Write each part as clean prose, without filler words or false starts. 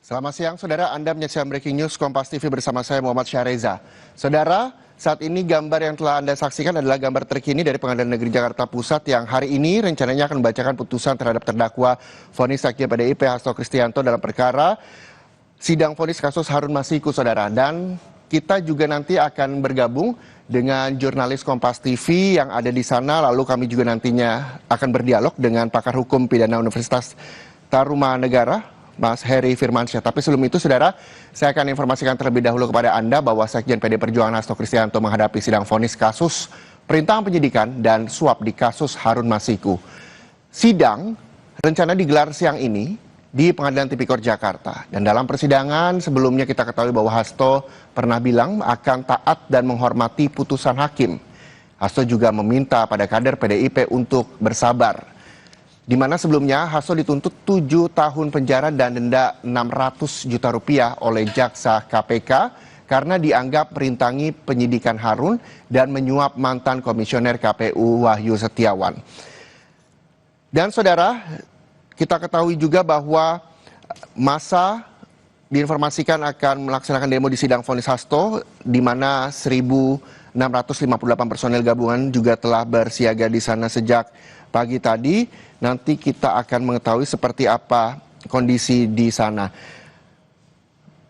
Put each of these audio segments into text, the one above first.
Selamat siang, Saudara. Anda menyaksikan Breaking News Kompas TV bersama saya Muhammad Syareza. Saudara, saat ini gambar yang telah Anda saksikan adalah gambar terkini dari Pengadilan Negeri Jakarta Pusat yang hari ini rencananya akan membacakan putusan terhadap terdakwa vonis Sekjen PDIP Hasto Kristianto dalam perkara sidang vonis kasus Harun Masiku, Saudara. Dan kita juga nanti akan bergabung dengan jurnalis Kompas TV yang ada di sana, lalu kami juga nantinya akan berdialog dengan pakar hukum pidana Universitas Tarumanegara, Mas Heri Firmansyah. Tapi sebelum itu, Saudara, saya akan informasikan terlebih dahulu kepada Anda bahwa Sekjen PD Perjuangan Hasto Kristianto menghadapi sidang vonis kasus perintangan penyidikan dan suap di kasus Harun Masiku. Sidang rencana digelar siang ini di Pengadilan Tipikor Jakarta. Dan dalam persidangan sebelumnya kita ketahui bahwa Hasto pernah bilang akan taat dan menghormati putusan hakim. Hasto juga meminta pada kader PDIP untuk bersabar, di mana sebelumnya Hasto dituntut 7 tahun penjara dan denda 600 juta rupiah oleh jaksa KPK karena dianggap merintangi penyidikan Harun dan menyuap mantan komisioner KPU Wahyu Setiawan. Dan Saudara, kita ketahui juga bahwa massa diinformasikan akan melaksanakan demo di sidang vonis Hasto, di mana 1.658 personel gabungan juga telah bersiaga di sana sejak pagi tadi. Nanti kita akan mengetahui seperti apa kondisi di sana.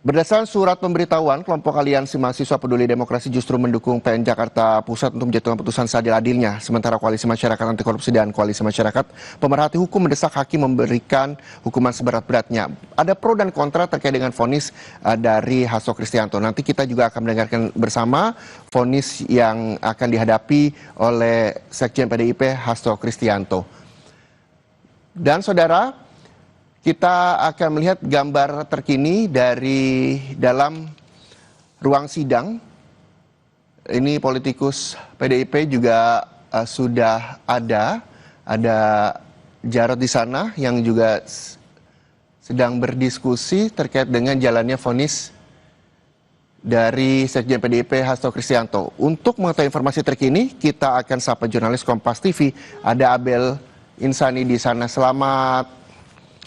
Berdasarkan surat pemberitahuan, kelompok Aliansi Mahasiswa Peduli Demokrasi justru mendukung PN Jakarta Pusat untuk menjatuhkan putusan seadil-adilnya. Sementara Koalisi Masyarakat Anti Korupsi dan Koalisi Masyarakat Pemerhati Hukum mendesak hakim memberikan hukuman seberat-beratnya. Ada pro dan kontra terkait dengan vonis dari Hasto Kristianto. Nanti kita juga akan mendengarkan bersama vonis yang akan dihadapi oleh Sekjen PDIP Hasto Kristianto. Dan Saudara, kita akan melihat gambar terkini dari dalam ruang sidang. Ini politikus PDIP juga sudah ada Jarod di sana yang juga sedang berdiskusi terkait dengan jalannya vonis dari Sekjen PDIP Hasto Kristianto. Untuk mengetahui informasi terkini, kita akan sapa jurnalis Kompas TV, ada Abel Insani di sana. Selamat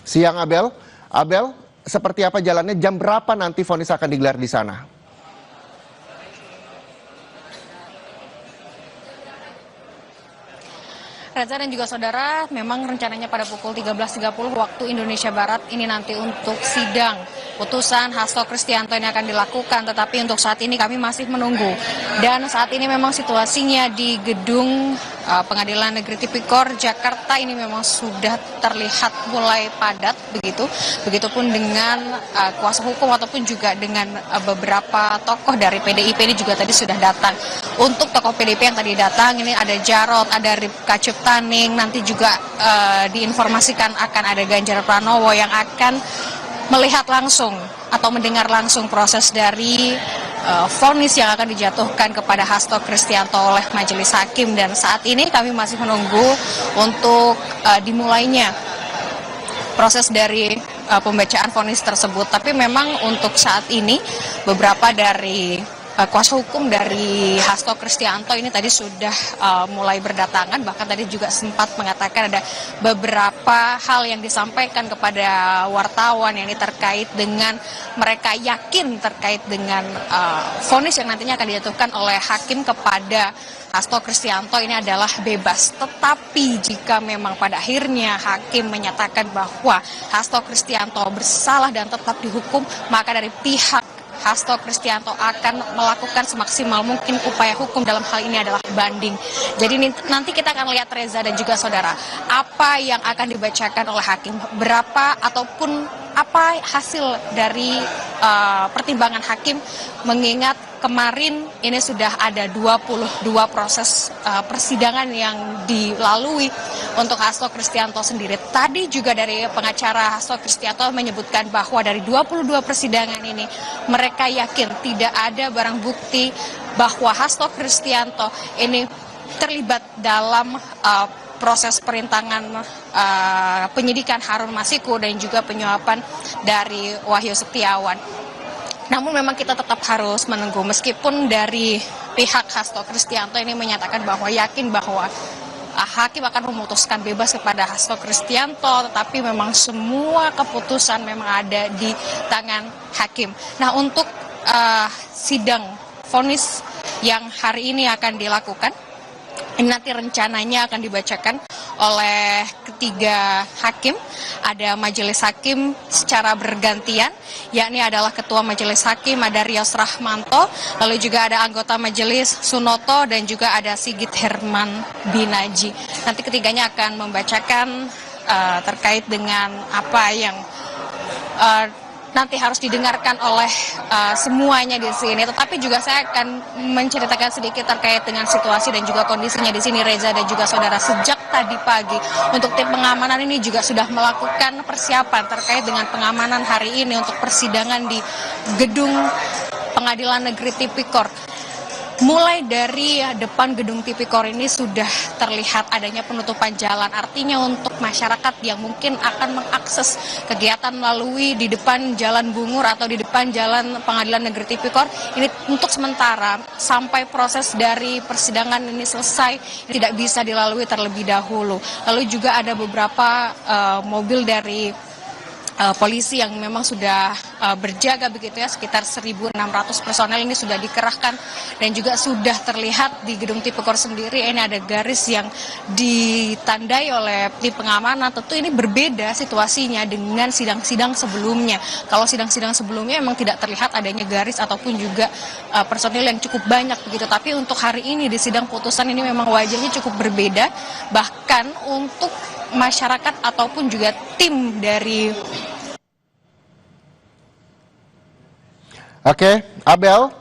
siang, Abel. Abel, seperti apa jalannya? Jam berapa nanti vonis akan digelar di sana? Reza dan juga saudara, memang rencananya pada pukul 13.30 waktu Indonesia Barat ini nanti untuk sidang putusan Hasto Kristianto ini akan dilakukan. Tetapi untuk saat ini kami masih menunggu. Dan saat ini memang situasinya di gedung Pengadilan Negeri Tipikor Jakarta ini memang sudah terlihat mulai padat begitu. Begitupun dengan kuasa hukum ataupun juga dengan beberapa tokoh dari PDIP ini juga tadi sudah datang. Untuk tokoh PDIP yang tadi datang ini ada Jarod, ada Ripka Ciptaning, nanti juga diinformasikan akan ada Ganjar Pranowo yang akan melihat langsung atau mendengar langsung proses dari vonis yang akan dijatuhkan kepada Hasto Kristianto oleh majelis hakim. Dan saat ini kami masih menunggu untuk dimulainya proses dari pembacaan vonis tersebut. Tapi memang untuk saat ini beberapa dari kuasa hukum dari Hasto Kristianto ini tadi sudah mulai berdatangan, bahkan tadi juga sempat mengatakan ada beberapa hal yang disampaikan kepada wartawan yang ini terkait dengan mereka yakin terkait dengan vonis yang nantinya akan dijatuhkan oleh hakim kepada Hasto Kristianto ini adalah bebas. Tetapi jika memang pada akhirnya hakim menyatakan bahwa Hasto Kristianto bersalah dan tetap dihukum, maka dari pihak Hasto Kristianto akan melakukan semaksimal mungkin upaya hukum, dalam hal ini adalah banding. Jadi nanti kita akan lihat, Reza dan juga saudara, apa yang akan dibacakan oleh hakim, berapa ataupun apa hasil dari pertimbangan hakim, mengingat kemarin ini sudah ada 22 proses persidangan yang dilalui untuk Hasto Kristianto sendiri. Tadi juga dari pengacara Hasto Kristianto menyebutkan bahwa dari 22 persidangan ini mereka yakin tidak ada barang bukti bahwa Hasto Kristianto ini terlibat dalam proses perintangan penyidikan Harun Masiku dan juga penyuapan dari Wahyu Setiawan. Namun memang kita tetap harus menunggu, meskipun dari pihak Hasto Kristianto ini menyatakan bahwa yakin bahwa hakim akan memutuskan bebas kepada Hasto Kristianto, tetapi memang semua keputusan memang ada di tangan hakim. Nah, untuk sidang vonis yang hari ini akan dilakukan, ini nanti rencananya akan dibacakan oleh ketiga hakim. Ada majelis hakim secara bergantian, yakni adalah ketua majelis hakim ada Rios Rahmanto, lalu juga ada anggota majelis Sunoto, dan juga ada Sigit Herman Binaji. Nanti ketiganya akan membacakan terkait dengan apa yang nanti harus didengarkan oleh semuanya di sini. Tetapi juga saya akan menceritakan sedikit terkait dengan situasi dan juga kondisinya di sini, Reza dan juga saudara. Sejak tadi pagi untuk tim pengamanan ini juga sudah melakukan persiapan terkait dengan pengamanan hari ini untuk persidangan di gedung Pengadilan Negeri Tipikor. Mulai dari depan gedung Tipikor ini sudah terlihat adanya penutupan jalan. Artinya untuk masyarakat yang mungkin akan mengakses kegiatan melalui di depan Jalan Bungur atau di depan Jalan Pengadilan Negeri Tipikor, ini untuk sementara sampai proses dari persidangan ini selesai tidak bisa dilalui terlebih dahulu. Lalu juga ada beberapa mobil dari polisi yang memang sudah berjaga begitu ya, sekitar 1.600 personel ini sudah dikerahkan, dan juga sudah terlihat di gedung Tipikor sendiri ini ada garis yang ditandai oleh tim pengamanan. Tentu ini berbeda situasinya dengan sidang-sidang sebelumnya. Kalau sidang-sidang sebelumnya memang tidak terlihat adanya garis ataupun juga personil yang cukup banyak begitu, tapi untuk hari ini di sidang putusan ini memang wajahnya cukup berbeda, bahkan untuk masyarakat ataupun juga tim dari. Oke, Abel,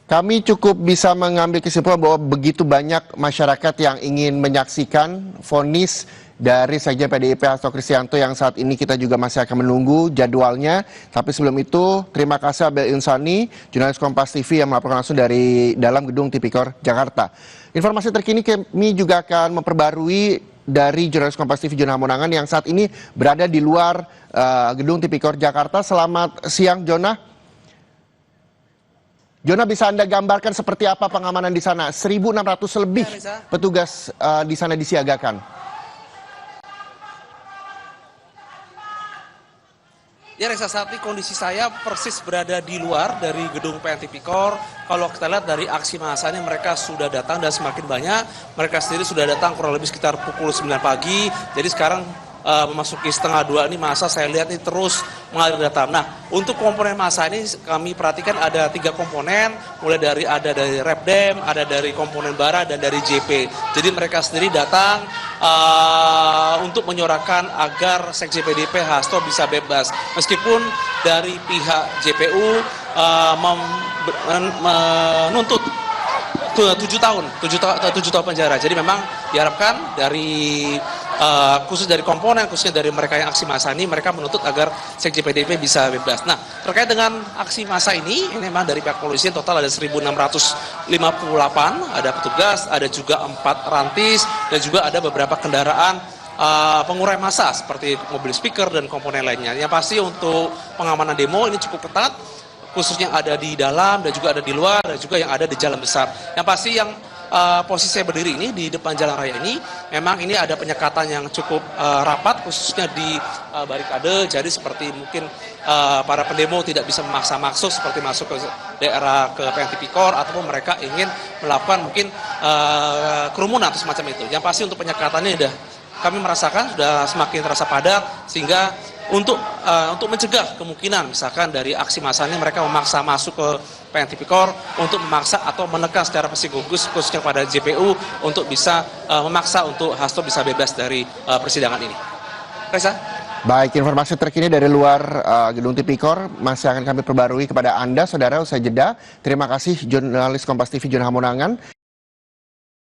kami cukup bisa mengambil kesimpulan bahwa begitu banyak masyarakat yang ingin menyaksikan vonis dari Sekjen PDIP Hasto Kristianto yang saat ini kita juga masih akan menunggu jadwalnya. Tapi sebelum itu, terima kasih Abel Insani, jurnalis Kompas TV yang melaporkan langsung dari dalam gedung Tipikor, Jakarta. Informasi terkini kami juga akan memperbarui dari jurnalis Kompas TV Jona Hamonangan yang saat ini berada di luar gedung Tipikor, Jakarta. Selamat siang, Jona. Jona, bisa Anda gambarkan seperti apa pengamanan di sana? 1.600 lebih petugas di sana disiagakan. Ya Reza, saat ini kondisi saya persis berada di luar dari gedung PN Tipikor. Kalau kita lihat dari aksi massanya, mereka sudah datang dan semakin banyak. Mereka sendiri sudah datang kurang lebih sekitar pukul 9 pagi. Jadi sekarang memasuki setengah 2 ini massa saya lihat ini terus mengalir datang. Nah, untuk komponen massa ini kami perhatikan ada 3 komponen, mulai dari ada dari Repdem, ada dari komponen Bara, dan dari JP. Jadi mereka sendiri datang untuk menyuarakan agar Sekjen PDIP Hasto bisa bebas. Meskipun dari pihak JPU menuntut 7 tahun penjara. Jadi memang diharapkan dari khusus dari komponen, khususnya dari mereka yang aksi massa ini, mereka menuntut agar Sekjen PDIP bisa bebas. Nah, terkait dengan aksi massa ini memang dari pihak polisi total ada 1.658, ada petugas, ada juga 4 rantis, dan juga ada beberapa kendaraan pengurai massa seperti mobil speaker dan komponen lainnya. Yang pasti untuk pengamanan demo ini cukup ketat, khususnya ada di dalam dan juga ada di luar dan juga yang ada di jalan besar. Yang pasti yang posisi saya berdiri ini di depan jalan raya ini, memang ini ada penyekatan yang cukup rapat, khususnya di barikade. Jadi seperti mungkin para pendemo tidak bisa memaksa masuk seperti masuk ke daerah ke PN Tipikor, ataupun mereka ingin melakukan mungkin kerumunan atau semacam itu. Yang pasti untuk penyekatannya sudah kami merasakan sudah semakin terasa padat, sehingga untuk mencegah kemungkinan misalkan dari aksi massanya mereka memaksa masuk ke PN Tipikor untuk memaksa atau menekan secara psikologis khususnya pada JPU untuk bisa memaksa untuk Hasto bisa bebas dari persidangan ini. Reza? Baik, informasi terkini dari luar gedung Tipikor masih akan kami perbarui kepada Anda, saudara, usai jeda. Terima kasih jurnalis Kompas TV Jona Hamonangan.